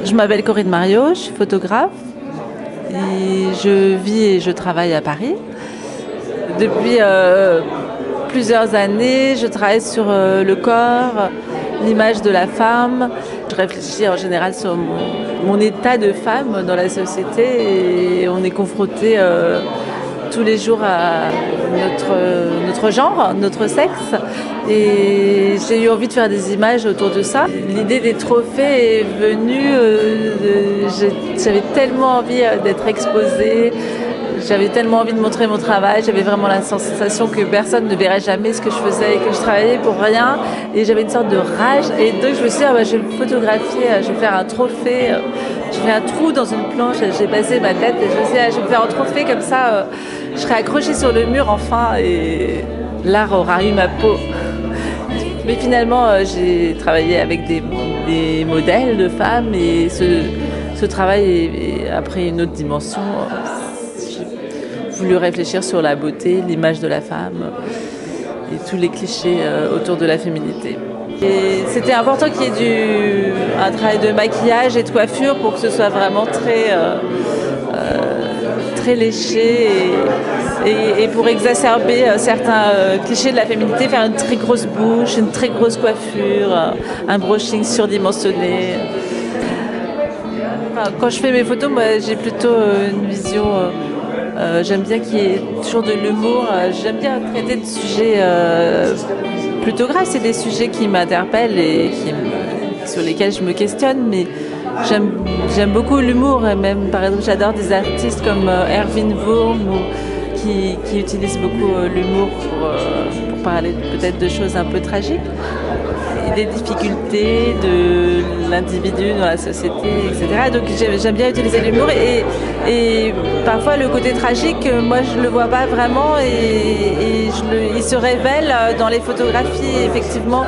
Je m'appelle Corinne Mariot, je suis photographe et je vis et je travaille à Paris. Depuis plusieurs années, je travaille sur le corps, l'image de la femme. Je réfléchis en général sur mon état de femme dans la société et on est confronté tous les jours à notre genre, notre sexe. Et j'ai eu envie de faire des images autour de ça. L'idée des trophées est venue, j'avais tellement envie d'être exposée, j'avais tellement envie de montrer mon travail, j'avais vraiment la sensation que personne ne verrait jamais ce que je faisais et que je travaillais pour rien. Et j'avais une sorte de rage. Et donc je me suis dit, je vais le photographier, je vais faire un trophée. Je fais un trou dans une planche, j'ai passé ma tête et je me suis dit, je vais me faire un trophée comme ça, je serai accrochée sur le mur enfin et l'art aura eu ma peau. Mais finalement, j'ai travaillé avec des modèles de femmes et ce travail a pris une autre dimension. J'ai voulu réfléchir sur la beauté, l'image de la femme et tous les clichés autour de la féminité. Et c'était important qu'il y ait un travail de maquillage et de coiffure pour que ce soit vraiment très léché et pour exacerber certains clichés de la féminité, faire une très grosse bouche, une très grosse coiffure, un brushing surdimensionné. Quand je fais mes photos, moi j'ai plutôt une vision, j'aime bien qu'il y ait toujours de l'humour, j'aime bien traiter de sujets plutôt graves, c'est des sujets qui m'interpellent et sur lesquels je me questionne, mais j'aime beaucoup l'humour et même par exemple j'adore des artistes comme Erwin Wurm qui utilisent beaucoup l'humour pour parler peut-être de choses un peu tragiques, des difficultés de l'individu dans la société, etc. Donc j'aime bien utiliser l'humour et parfois le côté tragique, moi je le vois pas vraiment et il se révèle dans les photographies effectivement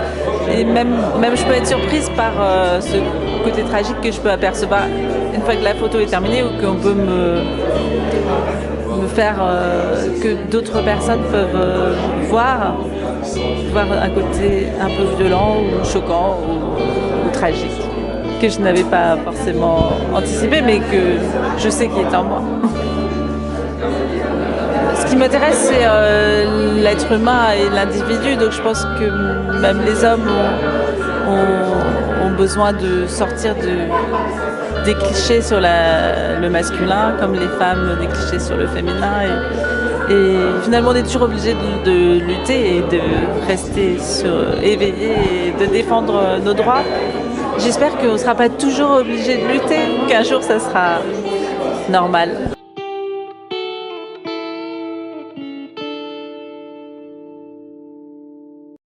et même je peux être surprise par ce côté tragique que je peux apercevoir une fois que la photo est terminée ou qu'on peut me faire que d'autres personnes peuvent voir un côté un peu violent ou choquant ou tragique que je n'avais pas forcément anticipé mais que je sais qu'il est en moi. Ce qui m'intéresse c'est l'être humain et l'individu, donc je pense que même les hommes ont besoin de sortir des clichés sur le masculin comme les femmes des clichés sur le féminin et finalement on est toujours obligé de lutter et de rester éveillé et de défendre nos droits. J'espère qu'on ne sera pas toujours obligé de lutter, qu'un jour ça sera normal.